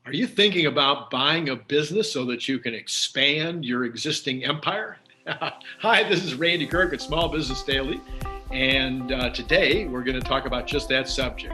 Are you thinking about buying a business so that you can expand your existing empire? Hi, this is Randy Kirk at Small Business Daily, and today we're going to talk about just that subject.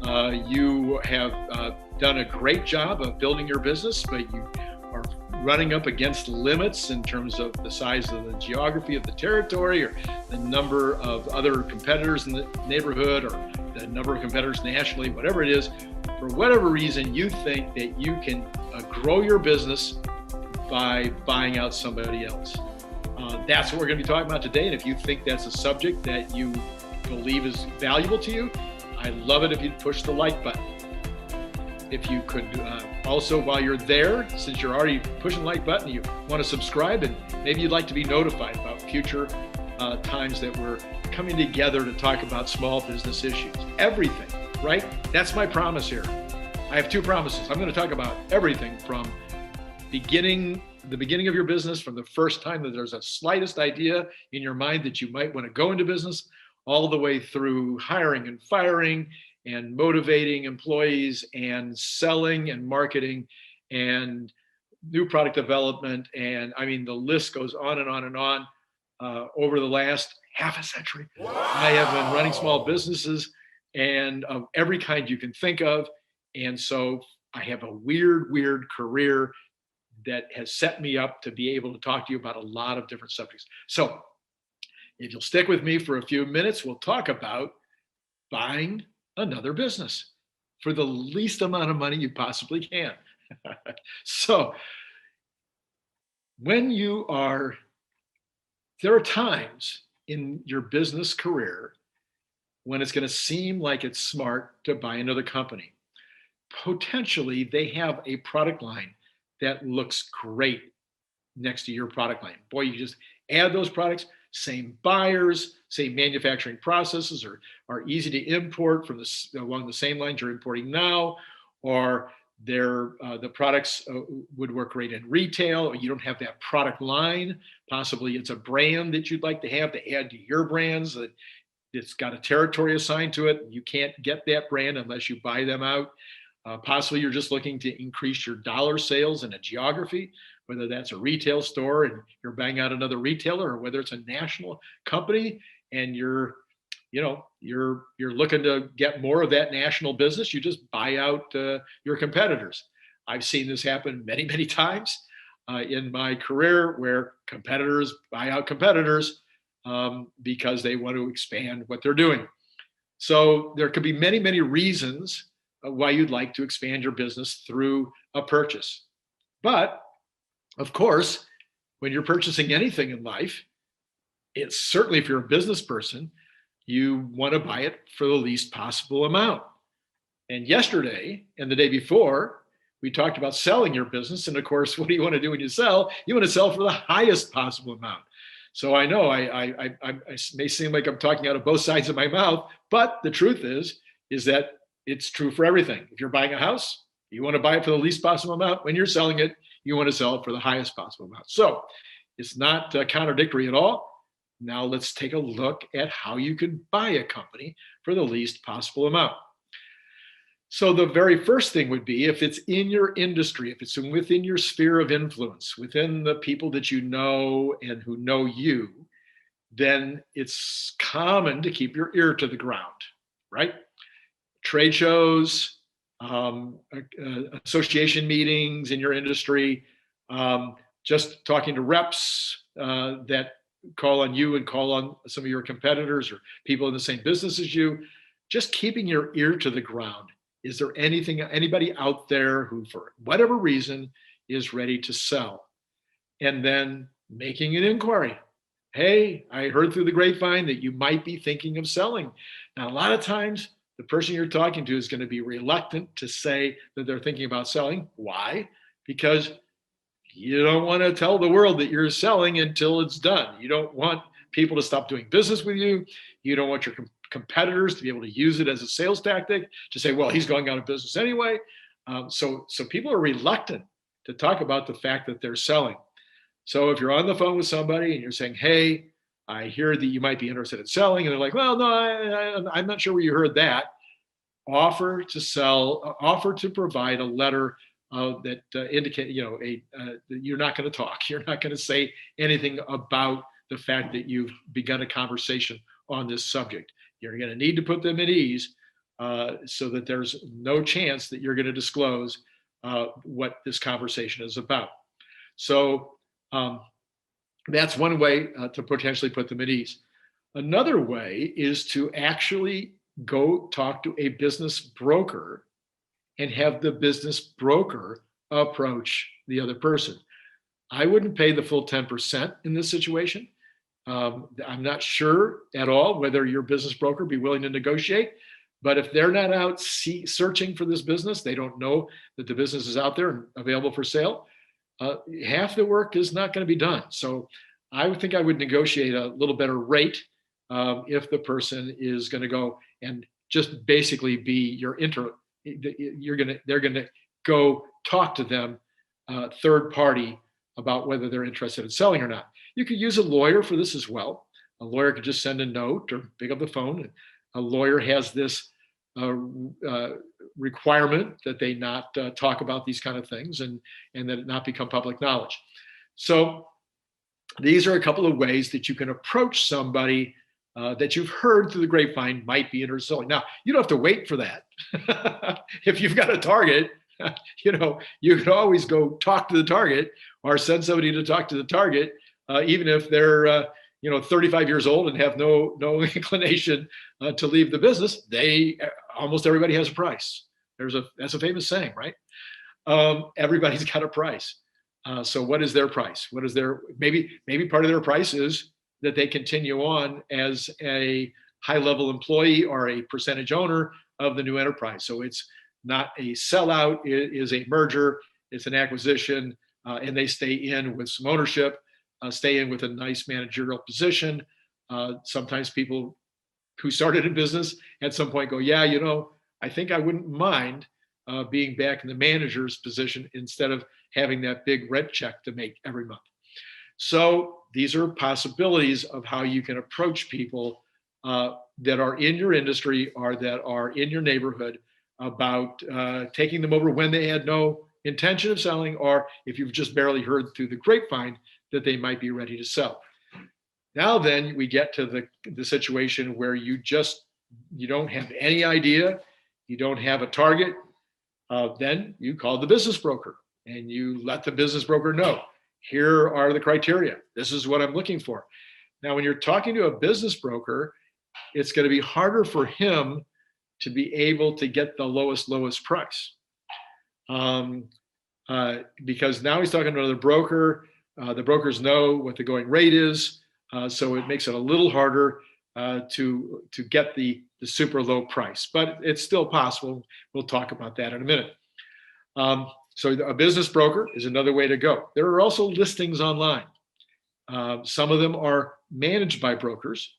You have done a great job of building your business, but you are running up against limits in terms of the size of the geography of the territory or the number of other competitors in the neighborhood or the number of competitors nationally, whatever it is. For whatever reason, you think that you can grow your business by buying out somebody else. That's what we're going to be talking about today. And if you think that's a subject that you believe is valuable to you, I love it if you'd push the like button. If you could also, while you're there, since you're already pushing the like button, you want to subscribe, and maybe you'd like to be notified about future times that we're coming together to talk about small business issues. Everything, right? That's my promise here. I have two promises. I'm going to talk about everything from the beginning of your business, from the first time that there's a slightest idea in your mind that you might want to go into business, all the way through hiring and firing and motivating employees and selling and marketing and new product development. And I mean, the list goes on and on and on. Over the last half a century, wow, I have been running small businesses and of every kind you can think of. And so I have a weird career that has set me up to be able to talk to you about a lot of different subjects. So if you'll stick with me for a few minutes, we'll talk about buying another business for the least amount of money you possibly can. So there are times in your business career when it's going to seem like it's smart to buy another company. Potentially, they have a product line that looks great next to your product line. Boy, you just add those products, same buyers, same manufacturing processes are easy to import from along the same lines you're importing now, or the products would work great in retail, or you don't have that product line. Possibly it's a brand that you'd like to have to add to your brands that it's got a territory assigned to it. You can't get that brand unless you buy them out. Possibly you're just looking to increase your dollar sales in a geography, whether that's a retail store and you're buying out another retailer, or whether it's a national company and you're looking to get more of that national business. You just buy out your competitors. I've seen this happen many times in my career, where competitors buy out competitors because they want to expand what they're doing. So there could be many reasons why you'd like to expand your business through a purchase. But of course, when you're purchasing anything in life, it's certainly, if you're a business person, you want to buy it for the least possible amount. And yesterday and the day before, we talked about selling your business. And of course, what do you want to do when you sell? You want to sell for the highest possible amount. So I know I may seem like I'm talking out of both sides of my mouth, but the truth is that it's true for everything. If you're buying a house, you want to buy it for the least possible amount. When you're selling it, you want to sell it for the highest possible amount. So it's not contradictory at all. Now let's take a look at how you can buy a company for the least possible amount. So the very first thing would be, if it's in your industry, if it's within your sphere of influence, within the people that you know and who know you, then it's common to keep your ear to the ground, right? Trade shows, association meetings in your industry, just talking to reps that call on you and call on some of your competitors or people in the same business as you, just keeping your ear to the ground. Is there anybody out there who, for whatever reason, is ready to sell? And then making an inquiry. Hey, I heard through the grapevine that you might be thinking of selling. Now, a lot of times, the person you're talking to is going to be reluctant to say that they're thinking about selling. Why? Because you don't want to tell the world that you're selling until it's done. You don't want people to stop doing business with you. You don't want your competitors to be able to use it as a sales tactic to say, well, he's going out of business anyway. So people are reluctant to talk about the fact that they're selling. So if you're on the phone with somebody and you're saying, hey, I hear that you might be interested in selling, and they're like, well, no, I'm not sure where you heard that. Offer to provide a letter that indicate, you're not going to talk. You're not going to say anything about the fact that you've begun a conversation on this subject. You're going to need to put them at ease so that there's no chance that you're going to disclose what this conversation is about. So that's one way to potentially put them at ease. Another way is to actually go talk to a business broker and have the business broker approach the other person. I wouldn't pay the full 10% in this situation. I'm not sure at all whether your business broker be willing to negotiate, but if they're not out searching for this business, they don't know that the business is out there and available for sale, half the work is not going to be done. So I would think I would negotiate a little better rate if the person is going to go and just basically be your they're going to go talk to them, third party, about whether they're interested in selling or not. You could use a lawyer for this as well. A lawyer could just send a note or pick up the phone. A lawyer has this requirement that they not talk about these kind of things and that it not become public knowledge. So these are a couple of ways that you can approach somebody that you've heard through the grapevine might be interested in selling. Now, you don't have to wait for that. If you've got a target, you can always go talk to the target or send somebody to talk to the target, even if they're 35 years old and have no inclination to leave the business. Almost everybody has a price. That's a famous saying, right? Everybody's got a price. So what is their price? What is their maybe part of their price is that they continue on as a high-level employee or a percentage owner of the new enterprise. So it's not a sellout, it is a merger, it's an acquisition, and they stay in with some ownership, stay in with a nice managerial position. Sometimes people who started a business at some point go, I think I wouldn't mind being back in the manager's position instead of having that big rent check to make every month. So these are possibilities of how you can approach people that are in your industry or that are in your neighborhood about taking them over when they had no intention of selling, or if you've just barely heard through the grapevine that they might be ready to sell. Now then we get to the situation where you don't have any idea, you don't have a target, then you call the business broker and you let the business broker know, here are the criteria. This is what I'm looking for. Now, when you're talking to a business broker, it's going to be harder for him to be able to get the lowest price. Because now he's talking to another broker. The brokers know what the going rate is. So it makes it a little harder to get the super low price, but it's still possible. We'll talk about that in a minute. So a business broker is another way to go. There are also listings online. Some of them are managed by brokers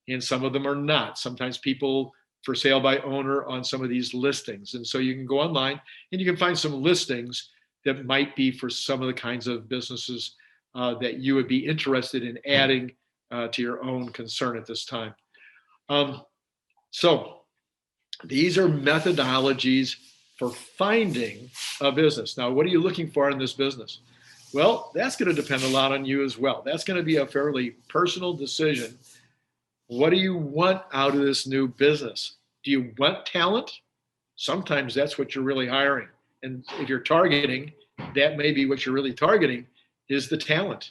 and some of them are not. Sometimes people for sale by owner on some of these listings. And so you can go online and you can find some listings that might be for some of the kinds of businesses that you would be interested in adding to your own concern at this time. So these are methodologies for finding a business. Now, what are you looking for in this business? Well, that's going to depend a lot on you as well. That's going to be a fairly personal decision. What do you want out of this new business? Do you want talent? Sometimes that's what you're really hiring. And if you're targeting, that may be what you're really targeting is the talent.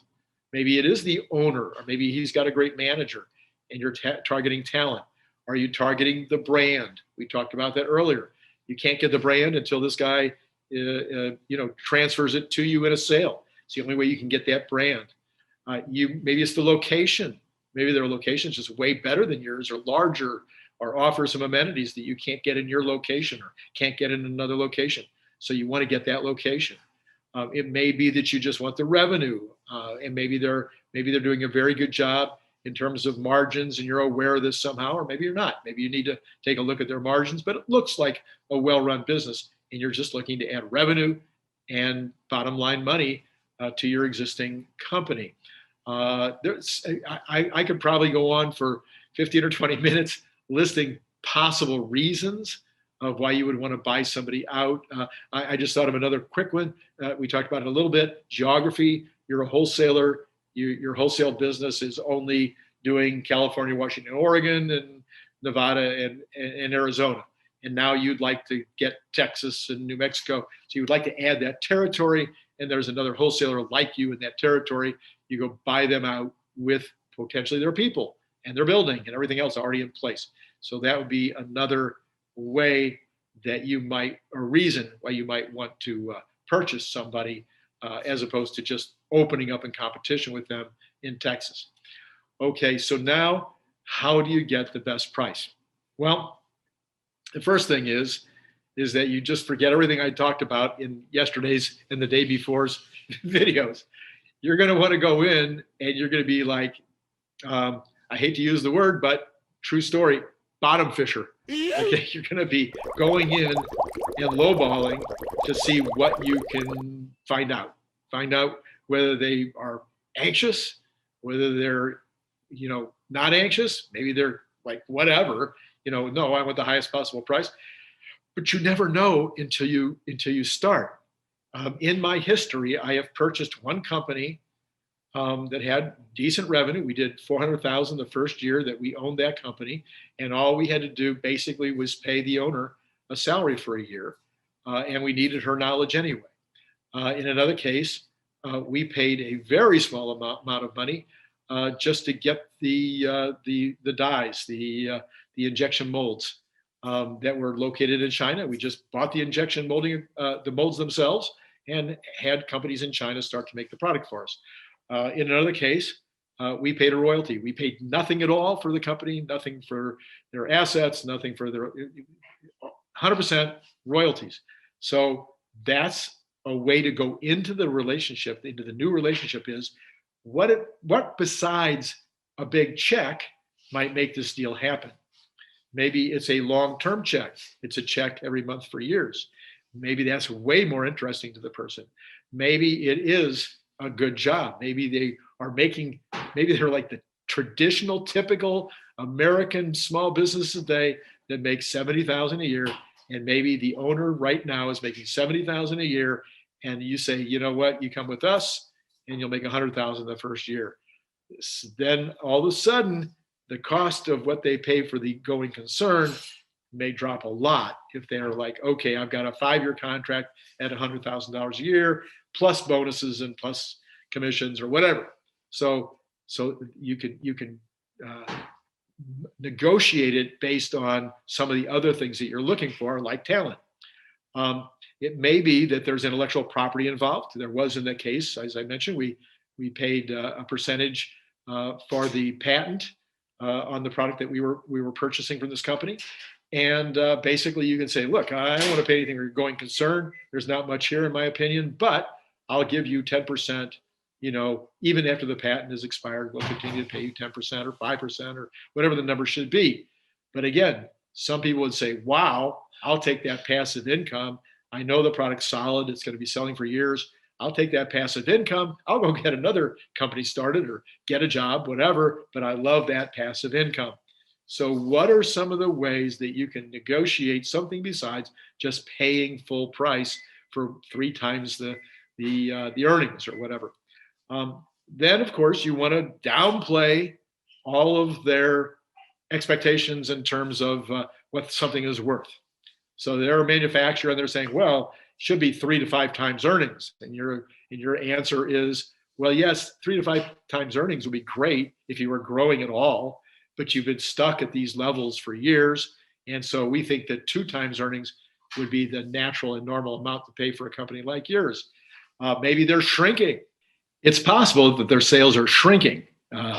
Maybe it is the owner, or maybe he's got a great manager and you're targeting talent. Are you targeting the brand? We talked about that earlier. You can't get the brand until this guy, transfers it to you in a sale. It's the only way you can get that brand. Maybe it's the location. Maybe their location is just way better than yours, or larger, or offer some amenities that you can't get in your location or can't get in another location. So you want to get that location. It may be that you just want the revenue, and maybe they're doing a very good job in terms of margins, and you're aware of this somehow, or maybe you're not. Maybe you need to take a look at their margins, but it looks like a well-run business, and you're just looking to add revenue and bottom line money to your existing company. I could probably go on for 15 or 20 minutes listing possible reasons of why you would want to buy somebody out. I just thought of another quick one. We talked about it a little bit. Geography. You're a wholesaler. Your wholesale business is only doing California, Washington, Oregon, and Nevada and Arizona. And now you'd like to get Texas and New Mexico. So you would like to add that territory. And there's another wholesaler like you in that territory. You go buy them out with potentially their people and their building and everything else already in place. So that would be another way that you might, or reason why you might want to purchase somebody as opposed to just opening up in competition with them in Texas. Okay, so now how do you get the best price? Well, the first thing is that you just forget everything I talked about in yesterday's and the day before's videos. You're going to want to go in and you're going to be like, I hate to use the word, but true story, bottom fisher. Okay, you're going to be going in and lowballing to see what you can find out. Find out whether they are anxious, whether they're, not anxious. Maybe they're like, whatever, no, I want the highest possible price. But you never know until you start. In my history, I have purchased one company that had decent revenue. We did $400,000 the first year that we owned that company, and all we had to do basically was pay the owner a salary for a year, and we needed her knowledge anyway. In another case, we paid a very small amount of money just to get the dyes, the injection molds that were located in China. We just bought the injection molding, the molds themselves, and had companies in China start to make the product for us. In another case, we paid a royalty. We paid nothing at all for the company, nothing for their assets, nothing for their 100% royalties. So that's a way to go into the relationship, into the new relationship is what besides a big check might make this deal happen? Maybe it's a long-term check. It's a check every month for years. Maybe that's way more interesting to the person. Maybe it is a good job. Maybe they're like the traditional, typical American small business today that makes $70,000 a year. And maybe the owner right now is making $70,000 a year. And you say, you know what, you come with us and you'll make $100,000 the first year. Then all of a sudden, the cost of what they pay for the going concern may drop a lot if they're like, okay, I've got a 5-year contract at $100,000 a year, plus bonuses and plus commissions or whatever. So you can negotiate it based on some of the other things that you're looking for, like talent. It may be that there's intellectual property involved. There was in that case, as I mentioned, we paid a percentage for the patent on the product that we were purchasing from this company. And basically you can say, look, I don't want to pay anything for going concern. There's not much here in my opinion, but I'll give you 10%, even after the patent is expired, we'll continue to pay you 10% or 5% or whatever the number should be. But again, some people would say, wow, I'll take that passive income. I know the product's solid. It's going to be selling for years. I'll take that passive income. I'll go get another company started or get a job, whatever, but I love that passive income. So what are some of the ways that you can negotiate something besides just paying full price for 3 times the earnings or whatever? Then, of course, you want to downplay all of their expectations in terms of what something is worth. So they're a manufacturer and they're saying, well, should be 3 to 5 times earnings. And your answer is, well, yes, 3 to 5 times earnings would be great if you were growing at all, but you've been stuck at these levels for years. And so we think that 2 times earnings would be the natural and normal amount to pay for a company like yours. Maybe they're shrinking. It's possible that their sales are shrinking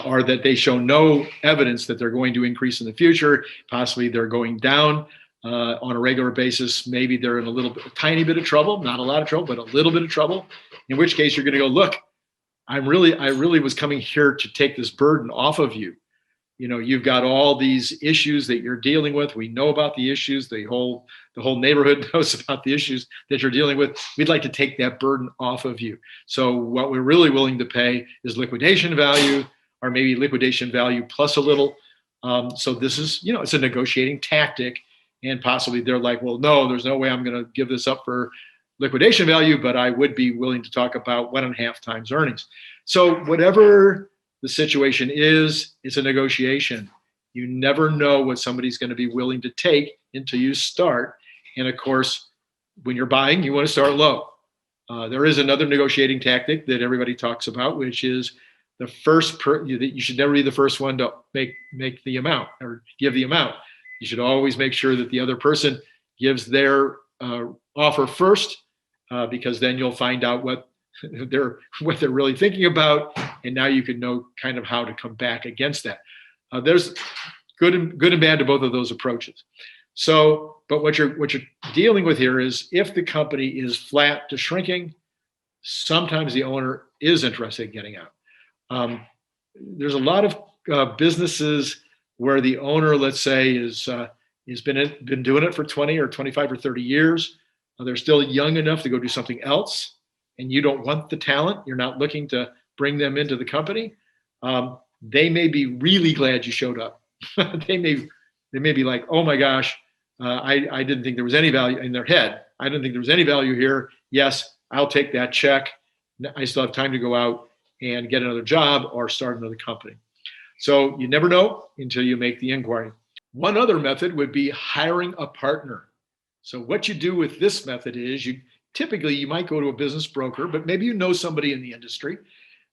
or that they show no evidence that they're going to increase in the future. Possibly they're going down on a regular basis. Maybe they're in a tiny bit of trouble, not a lot of trouble, but a little bit of trouble, in which case you're going to go, look, I really was coming here to take this burden off of you. You've got all these issues that you're dealing with. We know about the issues. The whole neighborhood knows about the issues that you're dealing with. We'd like to take that burden off of you. So what we're really willing to pay is liquidation value, or maybe liquidation value plus a little. So this is, it's a negotiating tactic. and possibly they're like, well, no, there's no way I'm going to give this up for liquidation value, but I would be willing to talk about 1.5 times earnings. So whatever the situation is, it's a negotiation. You never know what somebody's going to be willing to take until you start. And of course, when you're buying, you want to start low. There is another negotiating tactic that everybody talks about, which is the first you should never be the first one to make the amount or give the amount. You should always make sure that the other person gives their offer first, because then you'll find out what they're really thinking about, and now you can know kind of how to come back against that. There's good and bad to both of those approaches. So, but what you're dealing with here is if the company is flat to shrinking, sometimes the owner is interested in getting out. There's a lot of businesses where the owner, let's say, has been doing it for 20 or 25 or 30 years. They're still young enough to go do something else, and you don't want the talent. You're not looking to bring them into the company. They may be really glad you showed up. They may be like, oh my gosh, I didn't think there was any value in their head. I didn't think there was any value here. Yes, I'll take that check. I still have time to go out and get another job or start another company. So you never know until you make the inquiry. One other method would be hiring a partner. So what you do with this method is you might go to a business broker, but maybe you know somebody in the industry.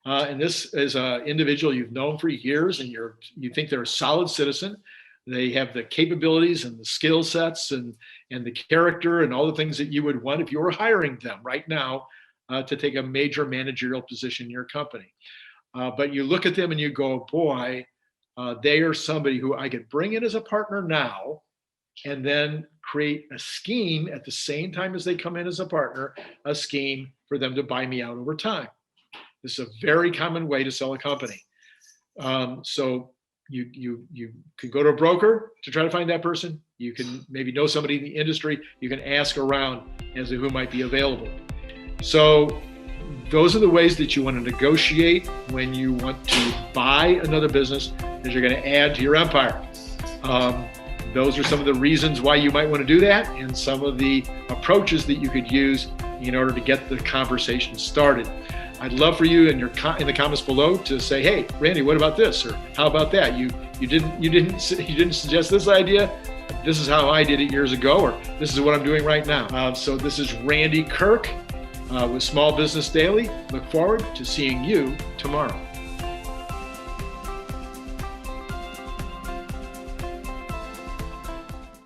And this is an individual you've known for years, and you think they're a solid citizen. They have the capabilities and the skill sets and the character and all the things that you would want if you were hiring them right now to take a major managerial position in your company. But you look at them and you go, boy, they are somebody who I could bring in as a partner now and then create a scheme at the same time as they come in as a partner, a scheme for them to buy me out over time. This is a very common way to sell a company. So you could go to a broker to try to find that person. You can maybe know somebody in the industry. You can ask around as to who might be available. So those are the ways that you want to negotiate when you want to buy another business that you're going to add to your empire. Those are some of the reasons why you might want to do that, and some of the approaches that you could use in order to get the conversation started. I'd love for you in the comments below to say, hey, Randy, what about this? Or how about that? You didn't suggest this idea. This is how I did it years ago, or this is what I'm doing right now. So this is Randy Kirk with Small Business Daily. Look forward to seeing you tomorrow.